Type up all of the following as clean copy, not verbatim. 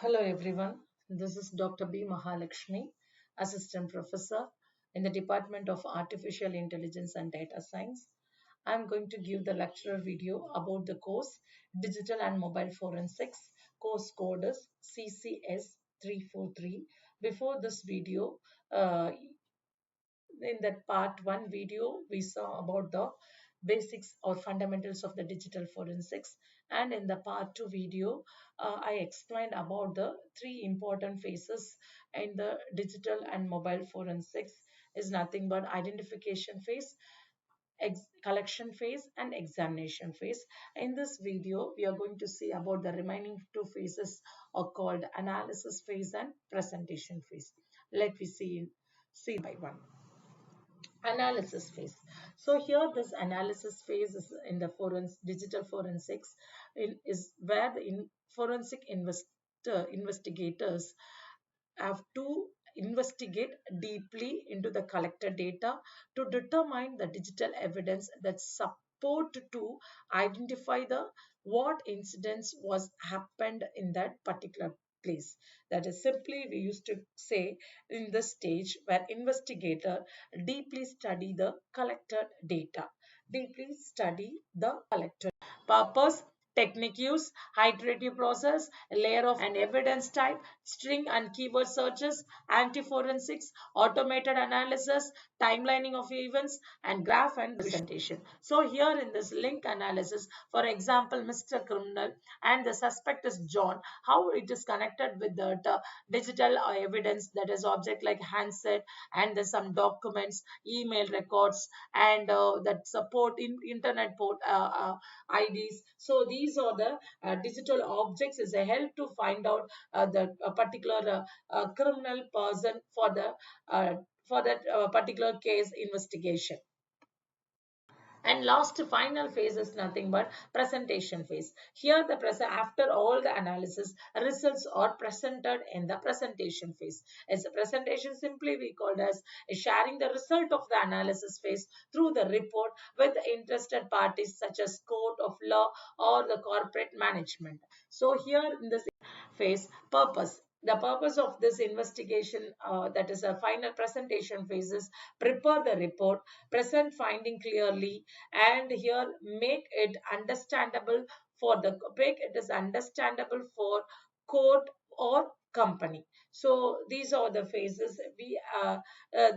Hello everyone, this is Dr. B. Mahalakshmi, Assistant Professor in the Department of Artificial Intelligence and Data Science. I am going to give the lecturer video about the course Digital and Mobile Forensics. Course code is CCS 343. Before this video, in that part 1 video, we saw about the basics or fundamentals of the digital forensics, and in the part 2 video I explained about the three important phases in the digital and mobile forensics is nothing but identification phase, collection phase and examination phase. In this video we are going to see about the remaining two phases are called analysis phase and presentation phase. Let me see by one. Analysis phase. So here this analysis phase is in the digital forensics is where the forensic investigators have to investigate deeply into the collected data to determine the digital evidence that support to identify the what incidents was happened in that particular place. That is simply we used to say in this stage where investigator deeply study the collected data, deeply study the collected purpose, technique use, iterative process, layer of and evidence type, string and keyword searches, anti-forensics, automated analysis, timelining of events, and graph and presentation. So here in this link analysis, for example, Mr. Criminal and the suspect is John, how it is connected with the digital evidence, that is object like handset and some documents, email records, and that support in internet port IDs. So these are the digital objects as a help to find out the particular criminal person for that particular case investigation. And last final phase is nothing but presentation phase. Here the after all the analysis, results are presented in the presentation phase. As a presentation simply we called as sharing the result of the analysis phase through the report with interested parties such as court of law or the corporate management. So here in this phase, purpose. The purpose of this investigation, that is a final presentation phase, is prepare the report, present finding clearly, and here make it is understandable for court or company. So these are the phases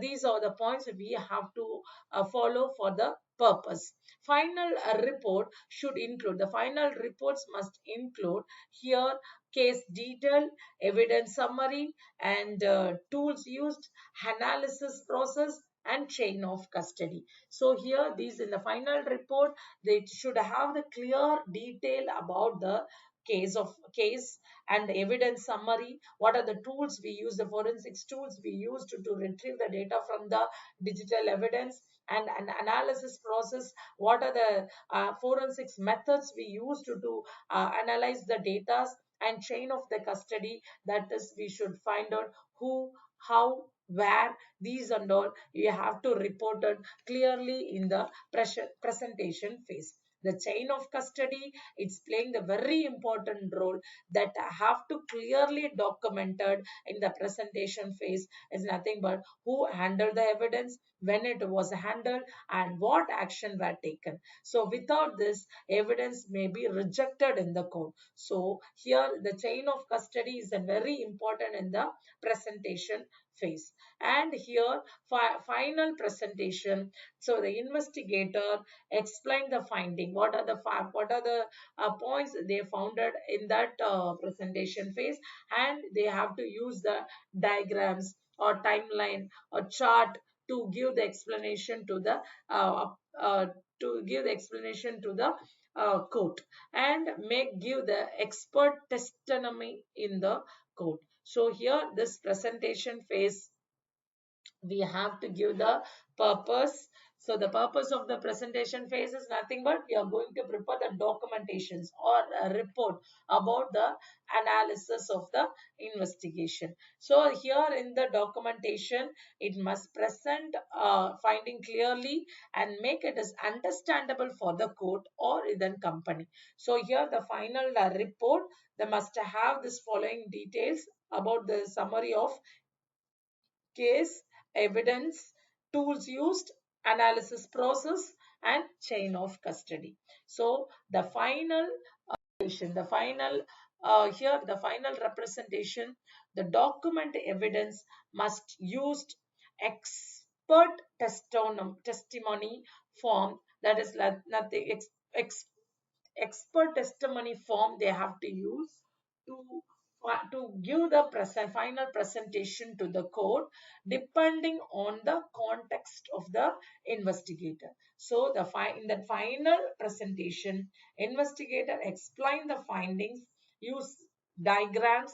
these are the points we have to follow for the purpose. Final report should include, the final reports must include here case detail, evidence summary, and tools used, analysis process, and chain of custody. So here these in the final report they should have the clear detail about the case and the evidence summary, what are the tools we use, the forensics tools we used to retrieve the data from the digital evidence, and an analysis process, what are the forensics methods we used to analyze the data, and chain of the custody, that is we should find out who, how, where, these and all you have to report it clearly in the presentation phase. The chain of custody, it's playing the very important role that have to clearly documented in the presentation phase is nothing but who handled the evidence, when it was handled, and what action were taken. So without this, evidence may be rejected in the court. So here the chain of custody is a very important in the presentation phase. And here final presentation, so the investigator explain the finding, what are the points they founded in that presentation phase, and they have to use the diagrams or timeline or chart to give the explanation to the uh, uh, court, and give the expert testimony in the court. So here this presentation phase we have to give the purpose, So the purpose of the presentation phase is nothing but we are going to prepare the documentations or a report about the analysis of the investigation. So here in the documentation, it must present finding clearly and make it as understandable for the court or then company. So here the final report, they must have this following details about the summary of case, evidence, tools used, analysis process, and chain of custody. So the final the final here the final representation, the document evidence must used expert testimony form, that is nothing expert testimony form they have to use to to give the final presentation to the court depending on the context of the investigator. So in the final presentation, investigator explain the findings, use diagrams,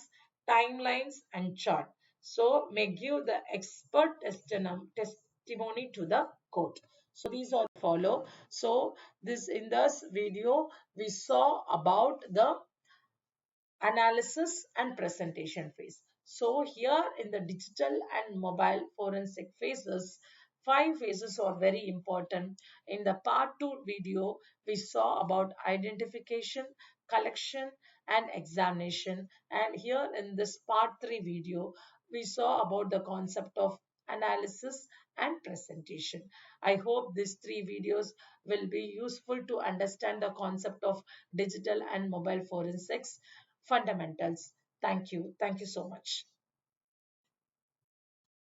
timelines, and chart. So may give the expert testimony to the court. So these all follow. So this in this video we saw about the analysis and presentation phase. So here in the digital and mobile forensic phases, five phases are very important. In the part 2 video, we saw about identification, collection, and examination. And here in this part 3 video, we saw about the concept of analysis and presentation. I hope these three videos will be useful to understand the concept of digital and mobile forensics fundamentals. Thank you. Thank you so much.